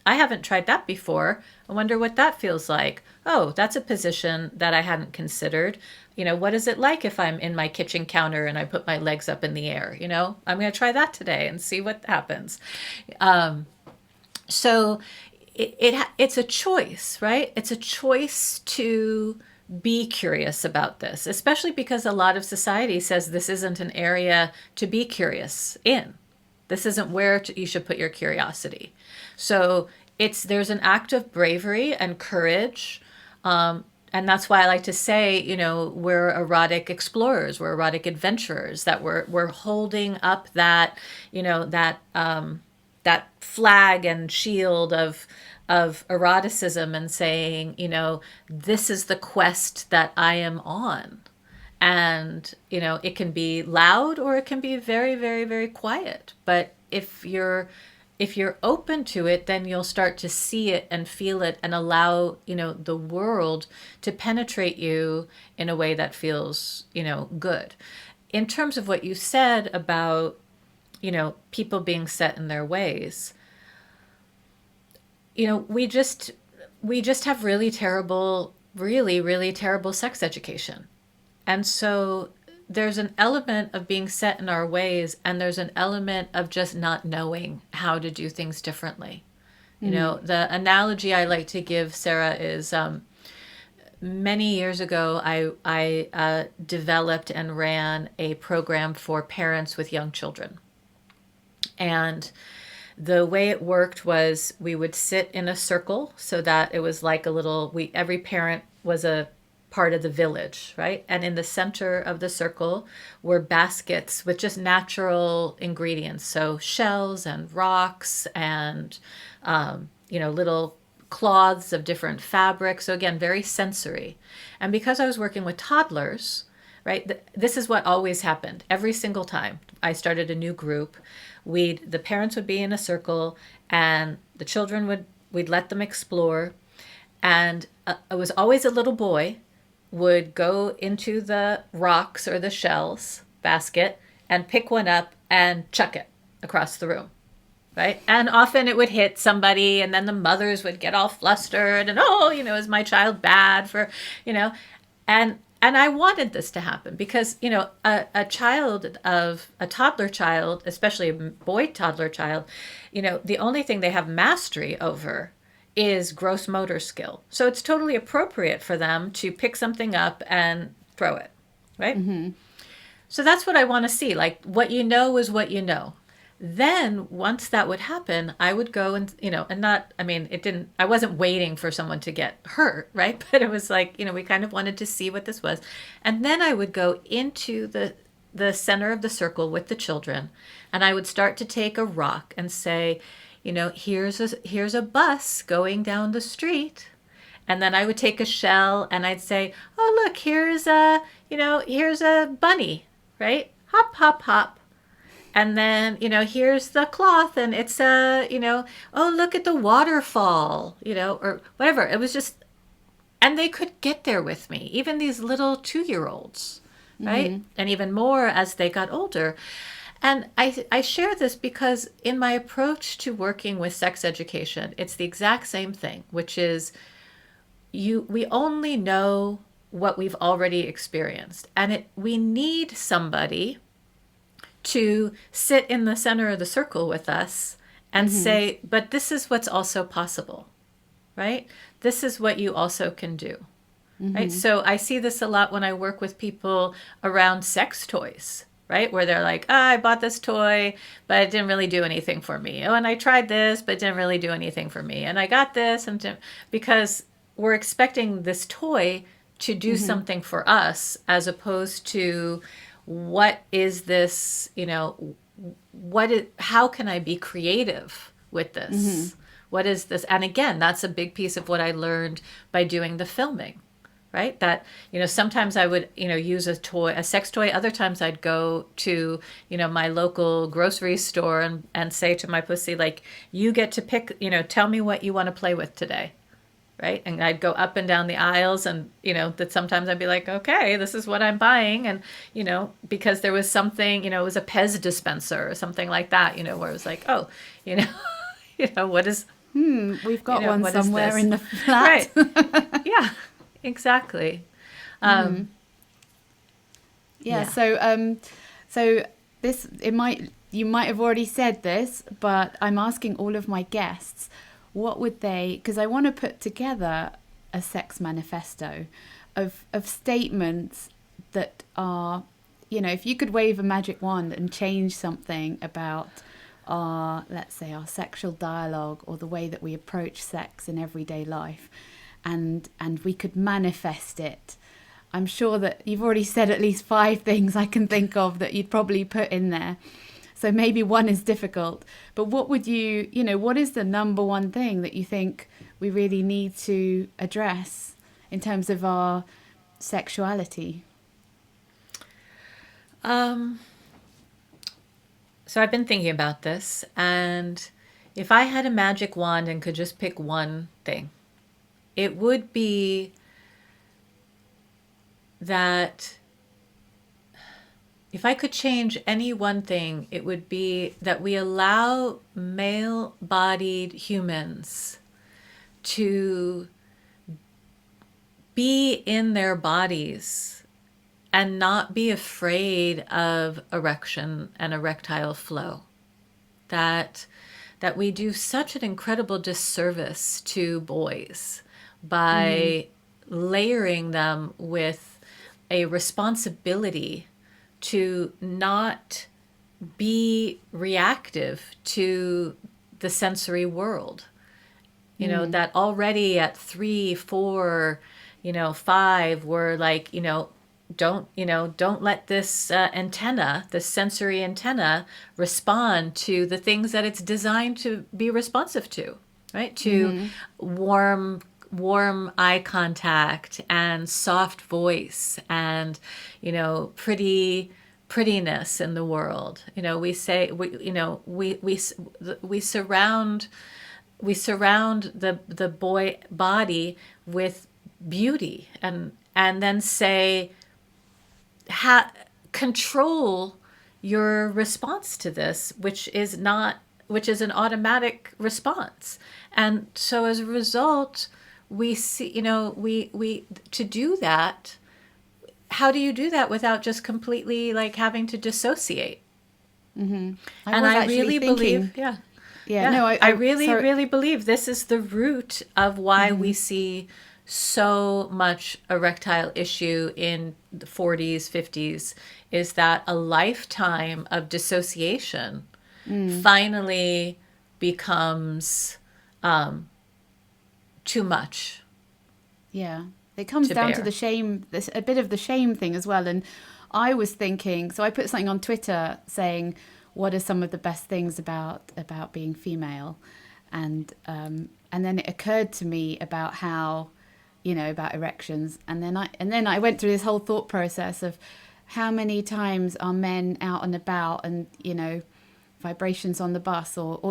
I haven't tried that before. I wonder what that feels like. Oh, that's a position that I hadn't considered. What is it like if I'm in my kitchen counter and I put my legs up in the air? I'm going to try that today and see what happens. So it's a choice, right? It's a choice to be curious about this, especially because a lot of society says this isn't an area to be curious in. This isn't where you should put your curiosity. So there's an act of bravery and courage. And that's why I like to say, we're erotic explorers, we're erotic adventurers, that we're holding up that, that flag and shield of eroticism and saying, this is the quest that I am on. And, it can be loud or it can be very, very, very quiet. But if you're open to it, then you'll start to see it and feel it and allow, the world to penetrate you in a way that feels, good. In terms of what you said about, people being set in their ways, we just have really terrible, really, really terrible sex education. And so there's an element of being set in our ways, and there's an element of just not knowing how to do things differently. The analogy I like to give, Sarah, is many years ago, I developed and ran a program for parents with young children. And the way it worked was we would sit in a circle so that it was like every parent was a part of the village, right? And in the center of the circle were baskets with just natural ingredients. So shells and rocks and, little cloths of different fabrics. So again, very sensory. And because I was working with toddlers, right, this is what always happened. Every single time I started a new group, the parents would be in a circle and the children we'd let them explore. And it was always a little boy would go into the rocks or the shells basket and pick one up and chuck it across the room, right? And often it would hit somebody, and then the mothers would get all flustered and, is my child bad for, and I wanted this to happen because, a toddler child, especially a boy toddler child, the only thing they have mastery over is gross motor skill. So it's totally appropriate for them to pick something up and throw it, right? Mm-hmm. So that's what I want to see. Like, what you know is what you know. Then once that would happen, I would go and, I wasn't waiting for someone to get hurt, right? But it was like, we kind of wanted to see what this was. And then I would go into the center of the circle with the children, and I would start to take a rock and say, here's a bus going down the street. And then I would take a shell and I'd say, oh, look, here's a bunny, right? Hop, hop, hop. And then, here's the cloth and it's oh, look at the waterfall, or whatever. It was just, and they could get there with me, even these little 2-year-olds, right? Mm-hmm. And even more as they got older. And I share this because in my approach to working with sex education, it's the exact same thing, which is we only know what we've already experienced. And we need somebody to sit in the center of the circle with us and mm-hmm. say, but this is what's also possible, right? This is what you also can do, mm-hmm. right? So I see this a lot when I work with people around sex toys, right? Where they're like, I bought this toy, but it didn't really do anything for me. Oh, and I tried this, but it didn't really do anything for me. And I got this, because we're expecting this toy to do mm-hmm. something for us, as opposed to what is this, how can I be creative with this? Mm-hmm. What is this? And again, that's a big piece of what I learned by doing the filming. Right? That, sometimes I would, use a sex toy. Other times I'd go to, my local grocery store and say to my pussy, like, you get to pick, tell me what you want to play with today. Right? And I'd go up and down the aisles and, that sometimes I'd be like, okay, this is what I'm buying. And, because there was something, it was a Pez dispenser or something like that, where it was like, oh, what is, we've got one somewhere in the flat. Right. Yeah. Exactly. Yeah. So this, you might have already said this, but I'm asking all of my guests, what would they, because I want to put together a sex manifesto of statements that are, if you could wave a magic wand and change something about our, let's say, our sexual dialogue or the way that we approach sex in everyday life, and we could manifest it. I'm sure that you've already said at least 5 things I can think of that you'd probably put in there. So maybe one is difficult, but what would what is the number one thing that you think we really need to address in terms of our sexuality? So I've been thinking about this, and if I had a magic wand and could just pick one thing, it would be that if I could change any one thing, it would be that we allow male-bodied humans to be in their bodies and not be afraid of erection and erectile flow. That we do such an incredible disservice to boys by layering them with a responsibility to not be reactive to the sensory world. That already at 3, 4, 5, we're like, don't let this antenna, this sensory antenna, respond to the things that it's designed to be responsive to, right? To warm eye contact and soft voice and, prettiness in the world. We say, we surround the boy body with beauty and then say, control your response to this, which is an automatic response. And so as a result, we see, we to do that, how do you do that without just completely like having to dissociate? Mm-hmm. And I really believe, I really believe this is the root of why we see so much erectile issue in the 40s, 50s, is that a lifetime of dissociation finally becomes too much. Yeah, it comes down to the shame, a bit of the shame thing as well. And I was thinking, so I put something on Twitter saying, what are some of the best things about being female? And then it occurred to me about how, about erections. And then I went through this whole thought process of how many times are men out and about and, vibrations on the bus or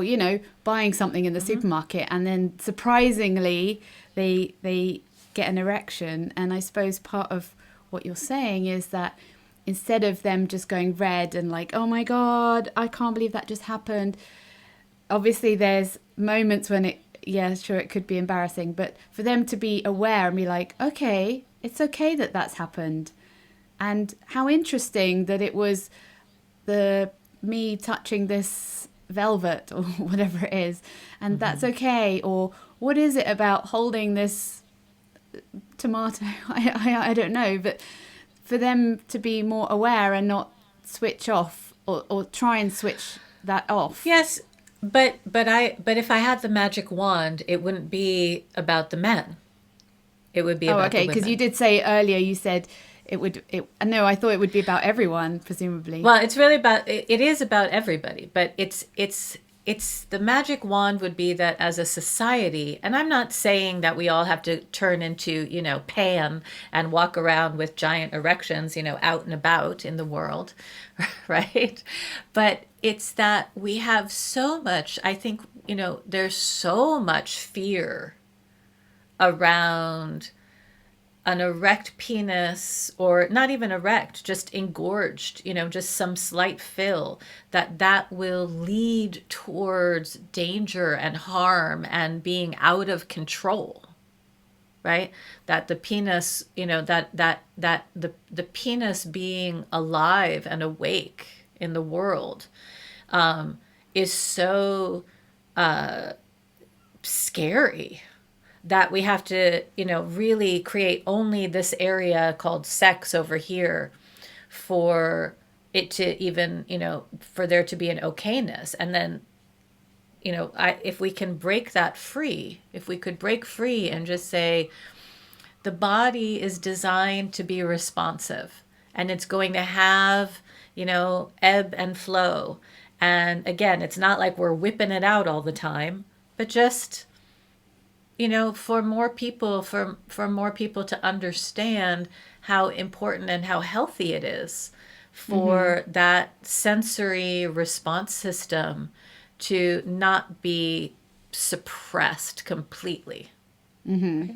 buying something in the supermarket, and then surprisingly they get an erection. And I suppose part of what you're saying is that instead of them just going red and like, oh my God, I can't believe that just happened. Obviously there's moments when it could be embarrassing, but for them to be aware and be like, okay, it's okay that that's happened. And how interesting that it was me touching this velvet or whatever it is, and that's okay. Or what is it about holding this tomato? I don't know, but for them to be more aware and not switch off or try and switch that off. Yes, but if I had the magic wand, it wouldn't be about the men. It would be about the women. Because you did say earlier, you said no, I thought it would be about everyone, presumably. Well, it's really it is about everybody, but it's the magic wand would be that as a society, and I'm not saying that we all have to turn into, Pan and walk around with giant erections, out and about in the world, right? But it's that we have so much, I think, there's so much fear around an erect penis, or not even erect, just engorged, just some slight fill, that will lead towards danger and harm and being out of control, right? That the penis, that the penis being alive and awake in the world is so scary. that we have to, really create only this area called sex over here for it to even, for there to be an okayness. And then, if we can break that free, if we could break free and just say, the body is designed to be responsive, and it's going to have, ebb and flow. And again, it's not like we're whipping it out all the time, but just, for more people, for more people to understand how important and how healthy it is for that sensory response system to not be suppressed completely. Mm-hmm.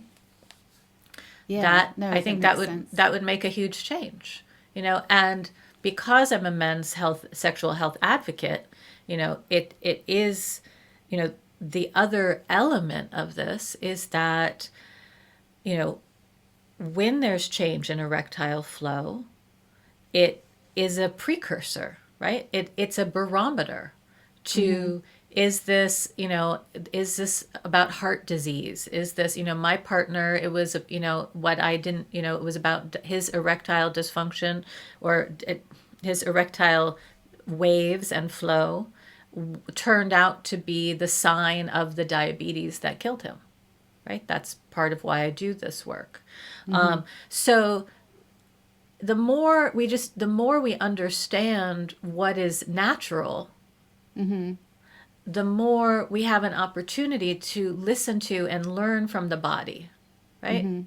Yeah, That no, I think that would make a huge change, and because I'm a men's sexual health advocate, it is, the other element of this is that, when there's change in erectile flow, it is a precursor, right? It's a barometer to, is this about heart disease? Is this, my partner, it was, what I didn't, it was about his erectile dysfunction, or his erectile waves and flow turned out to be the sign of the diabetes that killed him, right? That's part of why I do this work. So the more we understand what is natural, the more we have an opportunity to listen to and learn from the body, right?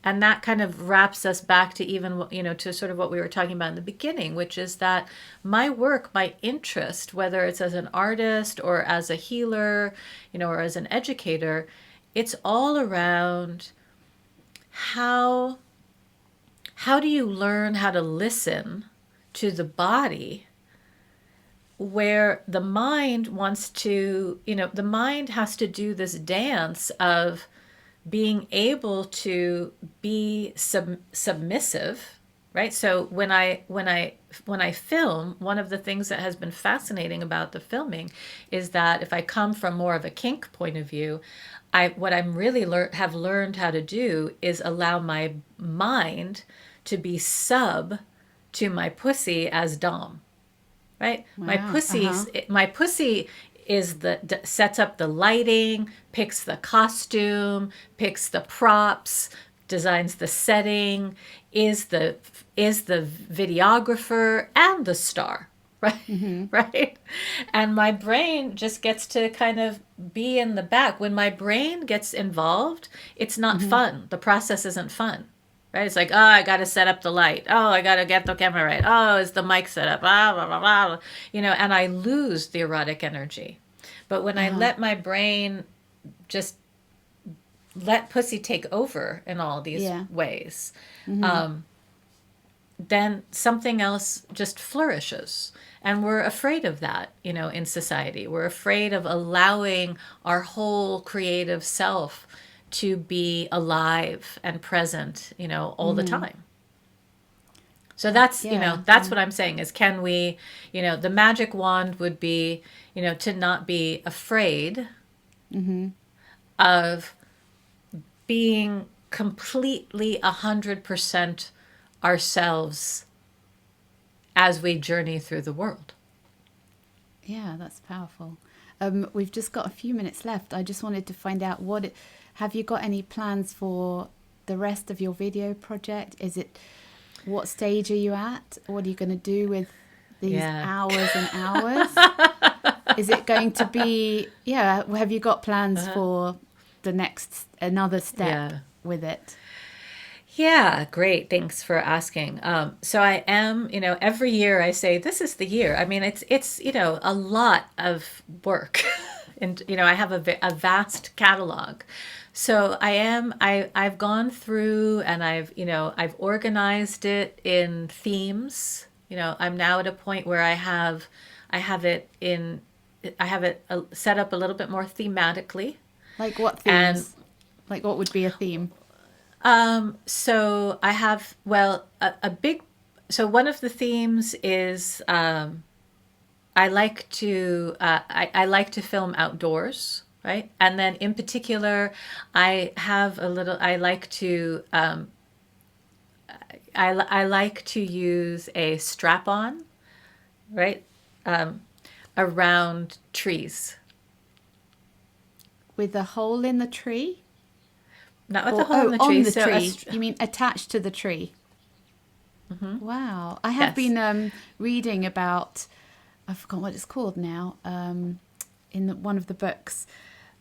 And that kind of wraps us back to even, to sort of what we were talking about in the beginning, which is that my work, my interest, whether it's as an artist or as a healer, or as an educator, it's all around how do you learn how to listen to the body, where the mind wants to, the mind has to do this dance of being able to be submissive, right? So when I film, one of the things that has been fascinating about the filming is that if I come from more of a kink point of view, what I'm really have learned how to do is allow my mind to be sub to my pussy as dom, right? Wow. My pussy is sets up the lighting, picks the costume, picks the props, designs the setting, is the videographer and the star, right? Right? And my brain just gets to kind of be in the back. When my brain gets involved, it's not fun. The process isn't fun. Right? It's like, oh, I got to set up the light. Oh, I got to get the camera right. Oh, is the mic set up? Blah, blah, blah, blah. And I lose the erotic energy. But when I let my brain just let pussy take over in all these ways, then something else just flourishes. And we're afraid of that, in society. We're afraid of allowing our whole creative self to be alive and present, all the time. So that's, that's what I'm saying is, can we, the magic wand would be, to not be afraid of being completely 100% ourselves as we journey through the world. Yeah, that's powerful. We've just got a few minutes left. I just wanted to find out have you got any plans for the rest of your video project? What stage are you at? What are you going to do with these hours and hours? Is it going to be, have you got plans for another step with it? Yeah, great. Thanks for asking. So I am, every year I say, this is the year. I mean, it's a lot of work and, I have a vast catalog. So I've gone through and I've organized it in themes. I'm now at a point where I have it set up a little bit more thematically. Like what themes? Like what would be a theme? So I have, so one of the themes is, I like to film outdoors, right? And then in particular, I have a little, I like to use a strap-on, right, around trees. With a hole in the tree? Not with Or, a hole in the tree. on the So tree. You mean attached to the tree? Wow. I have Yes. been reading about, I forgot what it's called now, one of the books,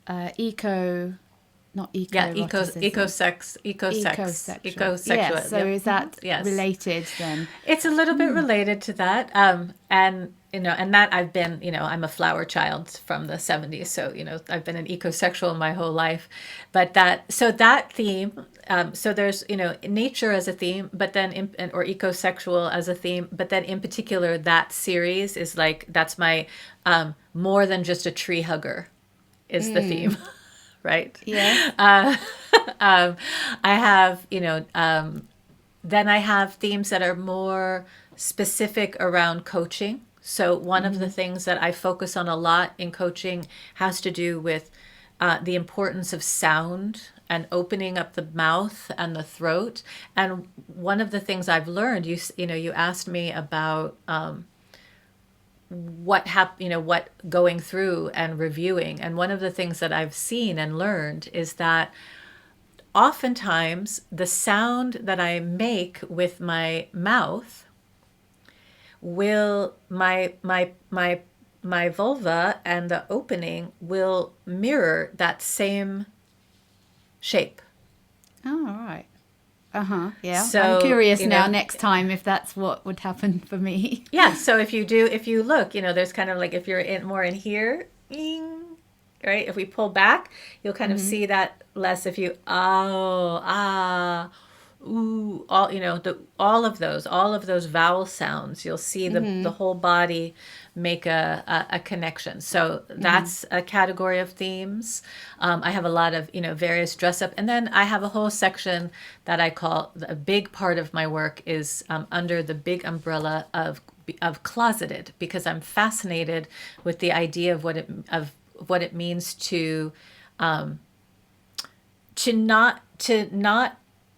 not eco-eroticism. Ecosexual. Yeah, so Yep. is that Yes. related then? It's a little bit related to that. And, and that I've been, I'm a flower child from the 70s. So, I've been an ecosexual my whole life. But that theme, so there's, nature as a theme, but then, or ecosexual as a theme, but then in particular, that series is like, that's my, more than just a tree hugger is the theme. Right? Yeah. I have, then I have themes that are more specific around coaching. So one of the things that I focus on a lot in coaching has to do with the importance of sound and opening up the mouth and the throat. And one of the things I've learned, you asked me about what going through and reviewing. And one of the things that I've seen and learned is that oftentimes the sound that I make with my mouth will my vulva and the opening will mirror that same shape. Oh, all right. Yeah. So, I'm curious now next time if that's what would happen for me. Yeah. So if you look, there's kind of like, if you're more in here, right? If we pull back, you'll kind of see that less. If you, ooh, all of those vowel sounds, you'll see the whole body make a connection. So that's a category of themes. I have a lot of, various dress up. And then I have a whole section that I call, a big part of my work is under the big umbrella of closeted, because I'm fascinated with the idea of what it means to not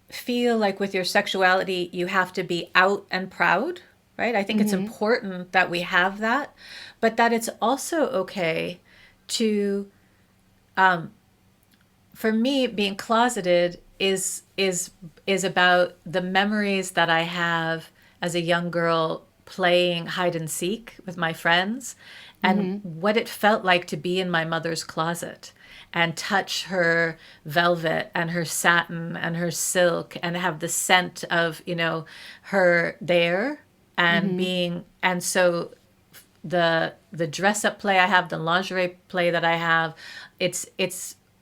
feel like with your sexuality you have to be out and proud, right? I think it's important that we have that, but that it's also okay to, for me, being closeted is about the memories that I have as a young girl playing hide and seek with my friends, and what it felt like to be in my mother's closet and touch her velvet and her satin and her silk and have the scent of, her there and being, and so the dress up play I have, the lingerie play that I have, it's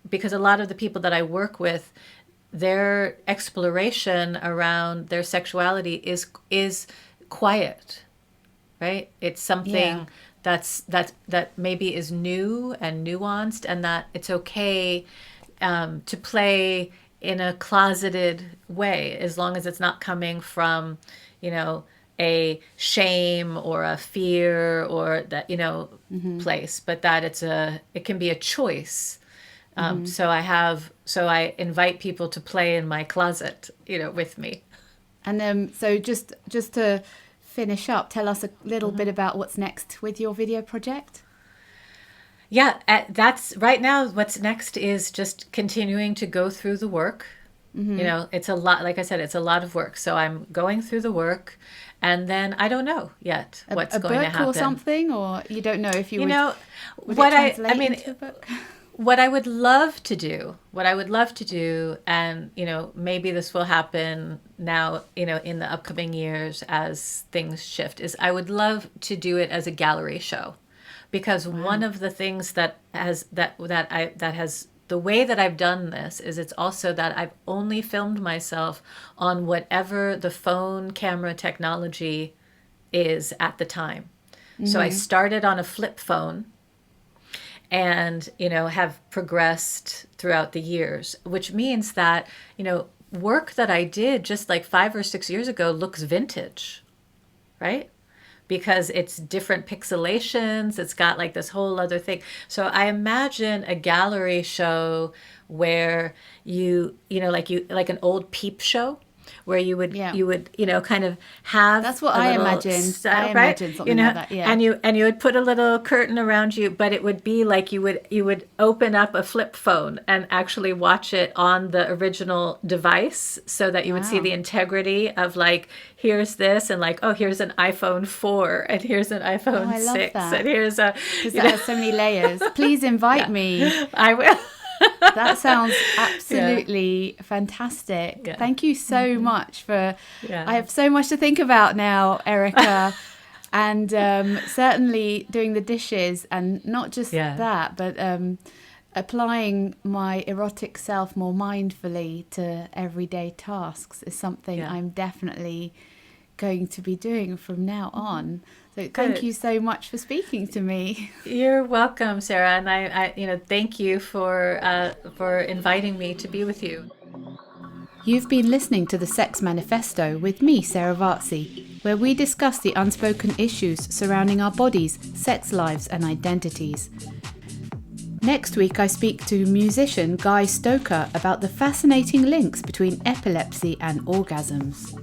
because a lot of the people that I work with, their exploration around their sexuality is quiet, right? It's something that maybe is new and nuanced, and that it's okay to play in a closeted way, as long as it's not coming from, a shame or a fear or that, place, but that it can be a choice. So I invite people to play in my closet, with me. And so just to finish up, tell us a little bit about what's next with your video project. Yeah, that's right now. What's next is just continuing to go through the work. It's a lot, like I said, it's a lot of work. So I'm going through the work, and then I don't know yet what's going to happen. A book or something, or you don't know if you would what it translate into a book? What I would love to do, and, maybe this will happen now, in the upcoming years as things shift, is I would love to do it as a gallery show, because one of the things that has the way that I've done this is it's also that I've only filmed myself on whatever the phone camera technology is at the time. So I started on a flip phone, and have progressed throughout the years, which means that work that I did just like 5 or 6 years ago looks vintage, right? because it's different pixelations. It's got like this whole other thing. So I imagine a gallery show where like an old peep show, where you would kind of have That's what a I little imagined. set, I imagined something like that. Yeah. and you would put a little curtain around you, but it would be like you would open up a flip phone and actually watch it on the original device, so that you would see the integrity of like, here's this, and like, oh, here's an iPhone 4, and here's an iPhone I love 6, that. and here's a Because that has so many layers. Please invite me. I will. That sounds absolutely fantastic. Yeah. Thank you so much for. Yeah. I have so much to think about now, Erica, and certainly doing the dishes, and not just that, but applying my erotic self more mindfully to everyday tasks is something I'm definitely going to be doing from now on. So thank you so much for speaking to me. You're welcome, Sarah, and I thank you for inviting me to be with you. You've been listening to the Sex Manifesto with me, Sarah Vaci, where we discuss the unspoken issues surrounding our bodies, sex lives, and identities. Next week, I speak to musician Guy Stoker about the fascinating links between epilepsy and orgasms.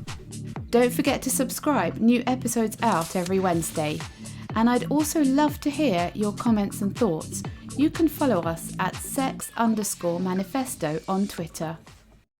Don't forget to subscribe, new episodes out every Wednesday. And I'd also love to hear your comments and thoughts. You can follow us at sex_manifesto on Twitter.